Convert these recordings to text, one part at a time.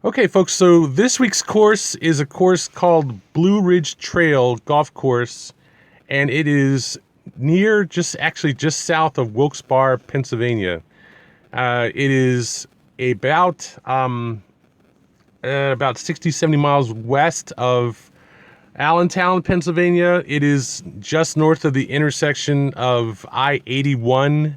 Okay, folks, so this week's course is a course called Blue Ridge Trail Golf Course, and it is near, just south of Wilkes-Barre, Pennsylvania. It is about 60, 70 miles west of Allentown, Pennsylvania. It is just north of the intersection of I-81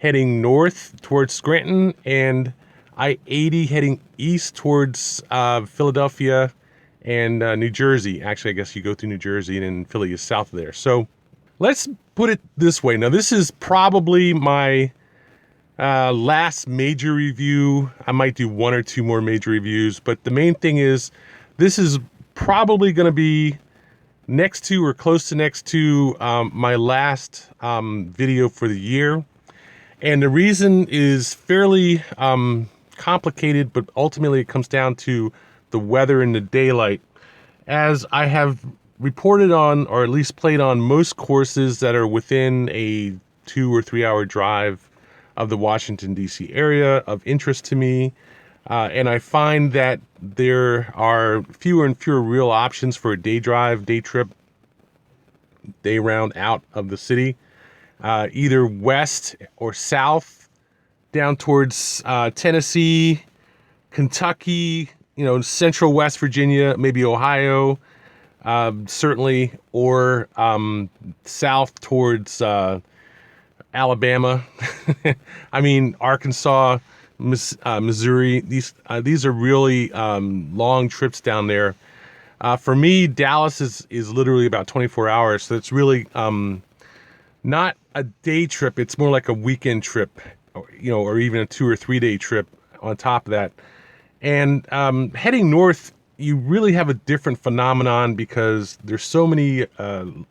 heading north towards Scranton and I-80 heading east towards Philadelphia and New Jersey. Actually, I guess you go through New Jersey and then Philly is south of there. So let's put it this way. Now, this is probably my last major review. I might do one or two more major reviews, but the main thing is this is probably going to be next to or close to next to my last video for the year. And the reason is fairly complicated, but ultimately it comes down to the weather and the daylight. As I have reported on, or at least played on, most courses that are within a 2 or 3 hour drive of the Washington, D.C. area of interest to me. And I find that there are fewer and fewer real options for a day drive, day trip, day round out of the city. Either west or south, down towards Tennessee, Kentucky, central West Virginia, maybe Ohio, certainly, or south towards Alabama. I mean, Arkansas, Missouri. These are really long trips down there. For me, Dallas is literally about 24 hours, so it's really not a day trip. It's more like a weekend trip, or even a 2 or 3 day trip on top of that. And heading north, you really have a different phenomenon because there's so many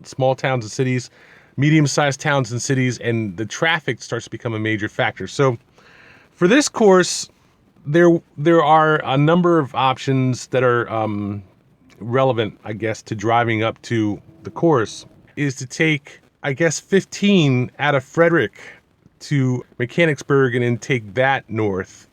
small towns and cities, medium-sized towns and cities, and the traffic starts to become a major factor. So for this course, there are a number of options that are relevant, I guess, to driving up to the course, is to take, I guess, 15 out of Frederick to Mechanicsburg and then take that north.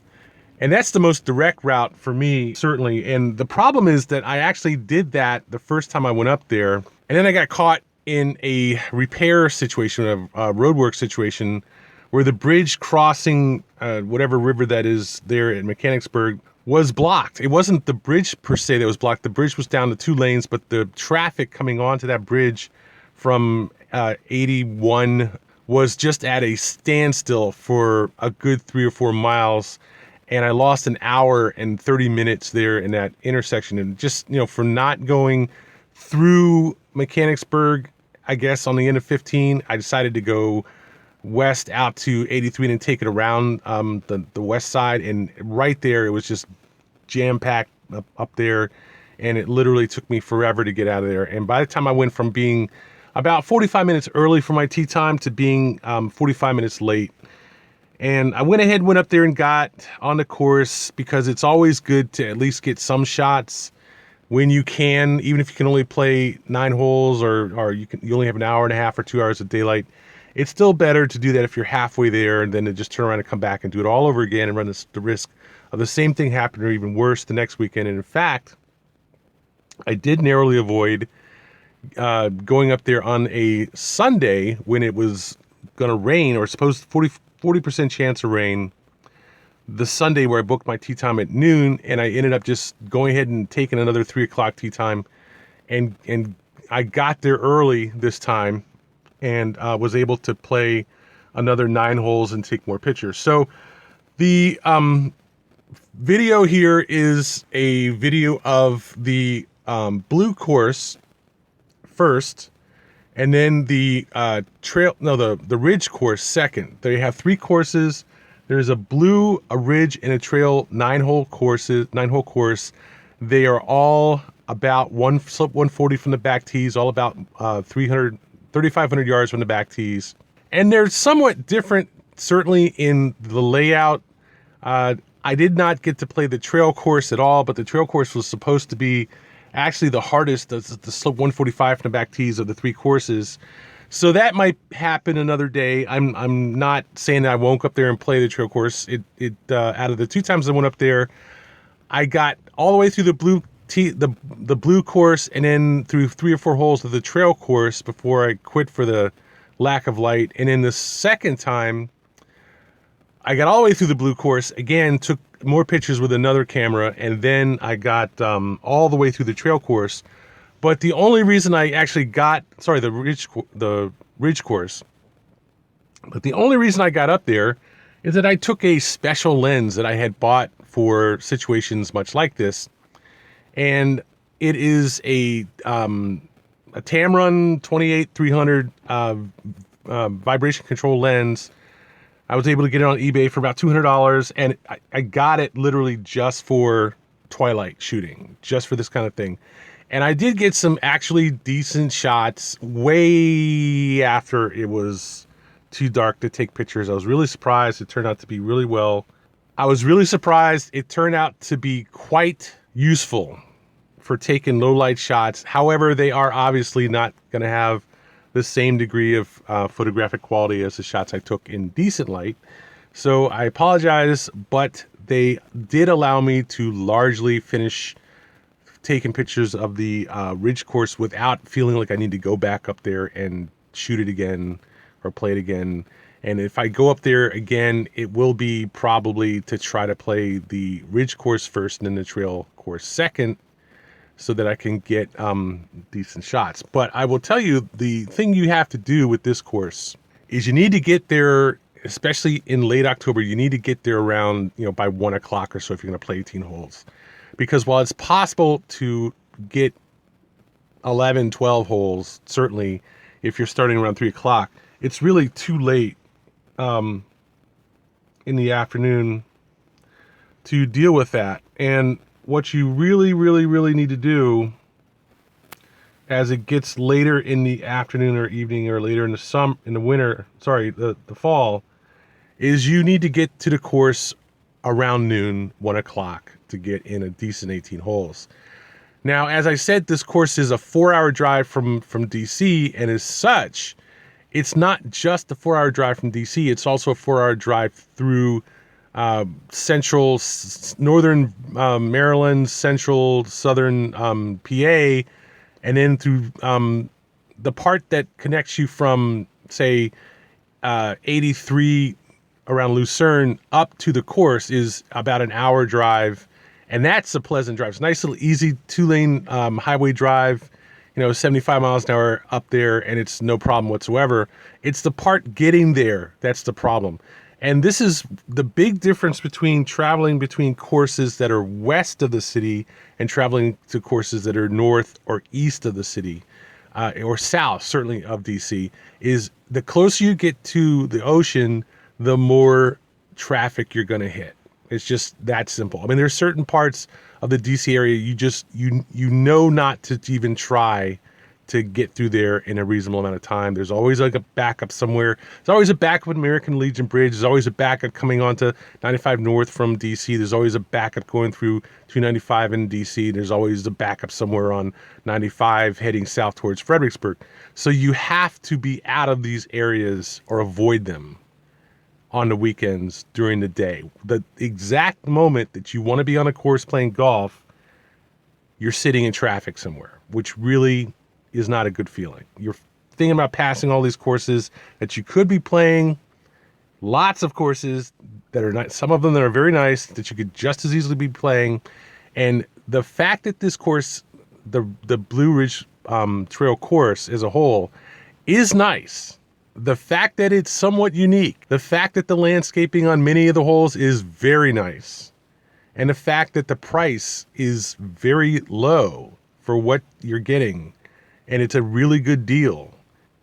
And that's the most direct route for me, certainly. And the problem is that I actually did that the first time I went up there, and then I got caught in a repair situation, a roadwork situation, where the bridge crossing whatever river that is there at Mechanicsburg was blocked. It wasn't the bridge per se that was blocked. The bridge was down to 2 lanes, but the traffic coming onto that bridge from 81 was just at a standstill for a good 3 or 4 miles. And I lost an hour and 30 minutes there in that intersection. And just, for not going through Mechanicsburg, I guess on the end of 15, I decided to go west out to 83 and take it around the west side. And right there, it was just jam-packed up there. And it literally took me forever to get out of there. And by the time I went from being about 45 minutes early for my tee time to being 45 minutes late. And I went up there and got on the course because it's always good to at least get some shots when you can, even if you can only play 9 holes or you only have an hour and a half or 2 hours of daylight. It's still better to do that if you're halfway there than to just turn around and come back and do it all over again and run the risk of the same thing happening or even worse the next weekend. And in fact, I did narrowly avoid going up there on a Sunday when it was going to rain, or supposed 40% chance of rain, the Sunday where I booked my tee time at noon, and I ended up just going ahead and taking another 3 o'clock tee time, and I got there early this time and was able to play another 9 holes and take more pictures. So the video here is a video of the blue course first, and then the the ridge course second. They have 3 courses. There's a blue, a ridge, and a trail 9-hole course. They are all about 140 from the back tees, all about 3,500 yards from the back tees. And they're somewhat different, certainly in the layout. I did not get to play the trail course at all, but the trail course was supposed to be actually the hardest, the slope 145 from the back tees of the 3 courses. So that might happen another day. I'm not saying that I won't go up there and play the trail course. Out of the 2 times I went up there, I got all the way through the blue course, and then through 3 or 4 holes of the trail course before I quit for the lack of light. And then the second time, I got all the way through the blue course again, took more pictures with another camera, and then I got all the way through the trail course. But the only reason I actually got, the ridge course, but the only reason I got up there is that I took a special lens that I had bought for situations much like this, and it is a Tamron 28-300 vibration control lens. I was able to get it on eBay for about $200, and I got it literally just for twilight shooting, just for this kind of thing. And I did get some actually decent shots way after it was too dark to take pictures. I was really surprised. It turned out to be really well. I was really surprised. It turned out to be quite useful for taking low light shots. However, they are obviously not going to have the same degree of photographic quality as the shots I took in decent light. So I apologize, but they did allow me to largely finish taking pictures of the ridge course without feeling like I need to go back up there and shoot it again or play it again. And if I go up there again, it will be probably to try to play the ridge course first and then the trail course second, so that I can get decent shots. But I will tell you, the thing you have to do with this course is you need to get there, especially in late October, you need to get there around, by 1 o'clock or so if you're going to play 18 holes. Because while it's possible to get 11, 12 holes, certainly if you're starting around 3 o'clock, it's really too late in the afternoon to deal with that. And what you really, really, really need to do as it gets later in the afternoon or evening or later in the fall, is you need to get to the course around noon, 1 o'clock to get in a decent 18 holes. Now, as I said, this course is a 4-hour drive from DC, and as such, it's not just a 4-hour drive from DC, it's also a 4-hour drive through central, northern Maryland, central, southern PA, and then through the part that connects you from, say, 83 around Lucerne up to the course is about an hour drive, and that's a pleasant drive. It's a nice little easy 2-lane highway drive, 75 miles an hour up there, and it's no problem whatsoever. It's the part getting there that's the problem. And this is the big difference between traveling between courses that are west of the city and traveling to courses that are north or east of the city, or south, certainly, of DC, is the closer you get to the ocean, the more traffic you're going to hit. It's just that simple. I mean, there's certain parts of the DC area you know not to even try to get through there in a reasonable amount of time. There's always like a backup somewhere. There's always a backup at American Legion Bridge. There's always a backup coming onto 95 North from DC. There's always a backup going through 295 in DC. There's always a backup somewhere on 95 heading south towards Fredericksburg. So you have to be out of these areas or avoid them on the weekends during the day. The exact moment that you want to be on a course playing golf, you're sitting in traffic somewhere, which really is not a good feeling. You're thinking about passing all these courses that you could be playing, lots of courses that are nice, some of them that are very nice, that you could just as easily be playing. And the fact that this course, the Blue Ridge Trail course as a whole, is nice. The fact that it's somewhat unique, the fact that the landscaping on many of the holes is very nice, and the fact that the price is very low for what you're getting, and it's a really good deal.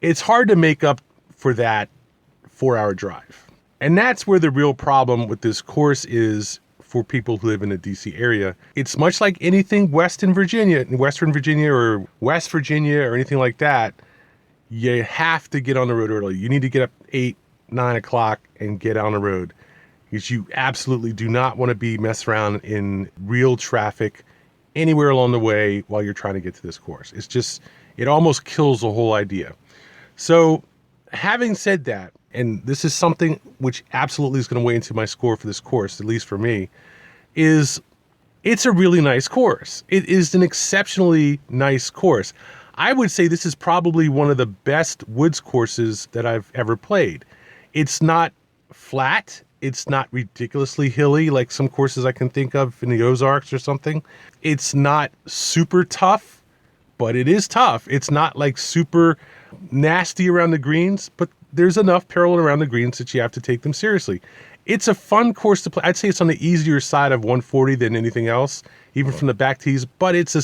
It's hard to make up for that 4-hour drive. And that's where the real problem with this course is for people who live in the DC area. It's much like anything Western Virginia or West Virginia or anything like that. You have to get on the road early. You need to get up 8, 9 o'clock and get on the road, because you absolutely do not want to be messed around in real traffic anywhere along the way while you're trying to get to this course. It's just, it almost kills the whole idea. So having said that, and this is something which absolutely is going to weigh into my score for this course, at least for me, is It's a really nice course. It is an exceptionally nice course. I would say this is probably one of the best woods courses that I've ever played. It's not flat. It's not ridiculously hilly like some courses I can think of in the Ozarks or something. It's not super tough, but it is tough. It's not like super nasty around the greens, but there's enough peril around the greens that you have to take them seriously. It's a fun course to play. I'd say it's on the easier side of 140 than anything else, even from the back tees, but it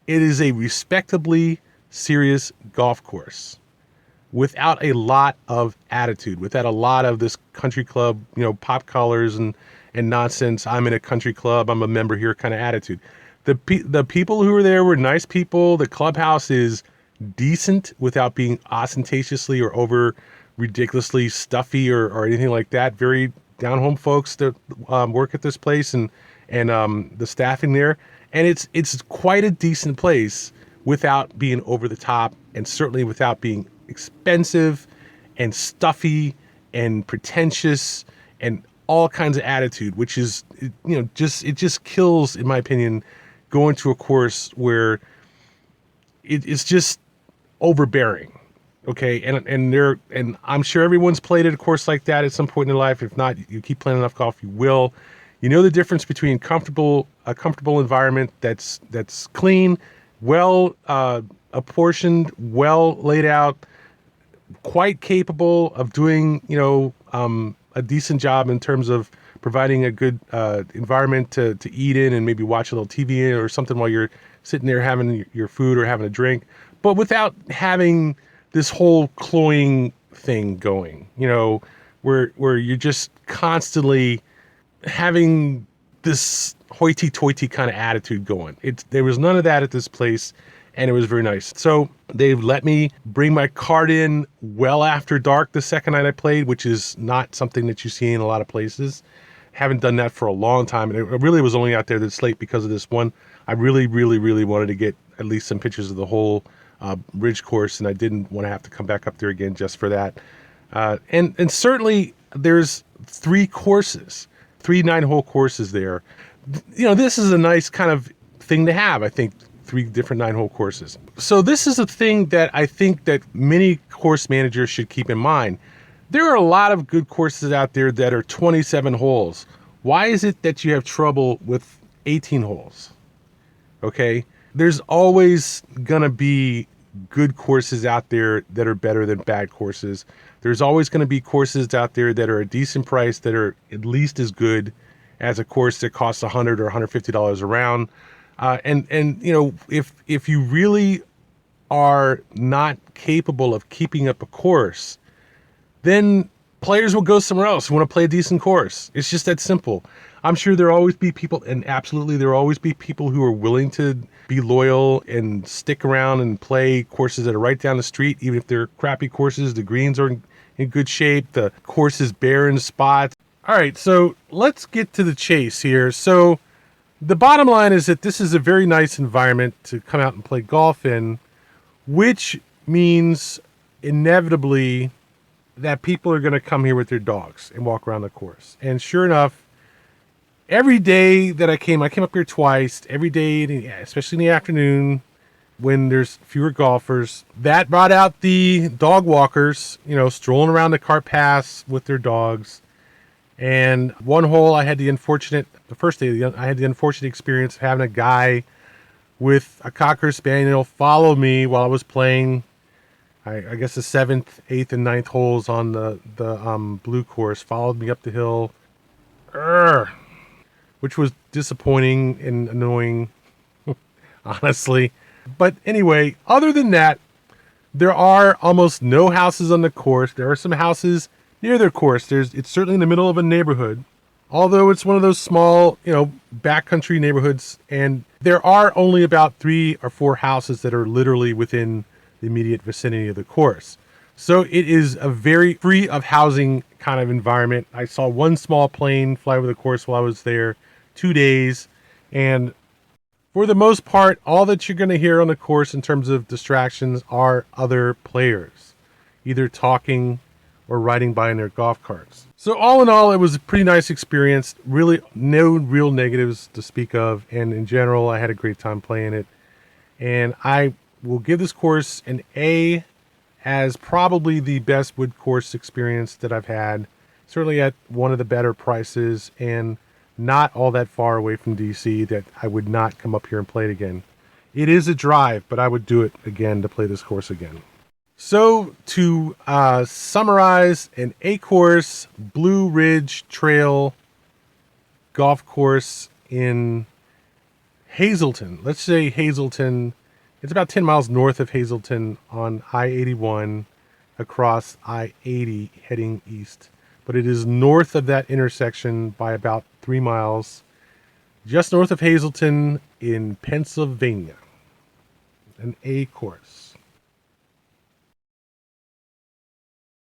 is a respectably serious golf course without a lot of attitude, without a lot of this country club, pop collars and nonsense. I'm in a country club, I'm a member here kind of attitude. The people who were there were nice people. The clubhouse is decent without being ostentatiously or over ridiculously stuffy or anything like that. Very down-home folks that work at this place and the staffing there. And it's quite a decent place without being over the top and certainly without being expensive and stuffy and pretentious and all kinds of attitude, which is, it just kills, in my opinion, going to a course where it's just overbearing. Okay. And I'm sure everyone's played at a course like that at some point in their life. If not, you keep playing enough golf, you will. You know the difference between a comfortable environment that's clean, well apportioned, well laid out, quite capable of doing a decent job in terms of providing a good environment to eat in and maybe watch a little TV in or something while you're sitting there having your food or having a drink, but without having this whole cloying thing going, where you're just constantly having this hoity-toity kind of attitude going. There was none of that at this place, and it was very nice. So they let me bring my cart in well after dark the second night I played, which is not something that you see in a lot of places. Haven't done that for a long time, and it really was only out there this late because of this one. I really, really, really wanted to get at least some pictures of the whole ridge course, and I didn't want to have to come back up there again just for that. And certainly there's 3 courses. 3 9-hole courses there. This is a nice kind of thing to have, I think, 3 different 9-hole courses. So this is a thing that I think that many course managers should keep in mind. There are a lot of good courses out there that are 27 holes. Why is it that you have trouble with 18 holes? Okay? There's always going to be good courses out there that are better than bad courses. There's always going to be courses out there that are a decent price that are at least as good as a course that costs $100 or $150 a round. And if you really are not capable of keeping up a course, then players will go somewhere else who want to play a decent course. It's just that simple. I'm sure there'll always be people, and absolutely there'll always be people who are willing to be loyal and stick around and play courses that are right down the street, even if they're crappy courses. The greens are in good shape. The course is barren spots. All right, so let's get to the chase here. So the bottom line is that this is a very nice environment to come out and play golf in, which means inevitably that people are going to come here with their dogs and walk around the course. And sure enough, every day that I came up here twice, every day, especially in the afternoon when there's fewer golfers, that brought out the dog walkers, strolling around the cart paths with their dogs. And one hole, the first day, I had the unfortunate experience of having a guy with a Cocker Spaniel follow me while I was playing, I guess the 7th, 8th, and 9th holes on the blue course, followed me up the hill, which was disappointing and annoying, honestly. But anyway, other than that, there are almost no houses on the course. There are some houses near their course. It's certainly in the middle of a neighborhood, although it's one of those small, backcountry neighborhoods. And there are only about 3 or 4 houses that are literally within the immediate vicinity of the course. So it is a very free of housing kind of environment. I saw one small plane fly over the course while I was there 2 days. And for the most part, all that you're going to hear on the course in terms of distractions are other players, either talking or riding by in their golf carts. So all in all, it was a pretty nice experience. Really no real negatives to speak of. And in general, I had a great time playing it. And I will give this course an A as probably the best wood course experience that I've had. Certainly at one of the better prices and not all that far away from DC that I would not come up here and play it again. It is a drive, but I would do it again to play this course again. So to summarize, an A course, Blue Ridge Trail golf course in Hazelton. Let's say Hazelton. It's about 10 miles north of Hazelton on I-81 across I-80 heading east. But it is north of that intersection by about 3 miles, just north of Hazelton in Pennsylvania. An A course.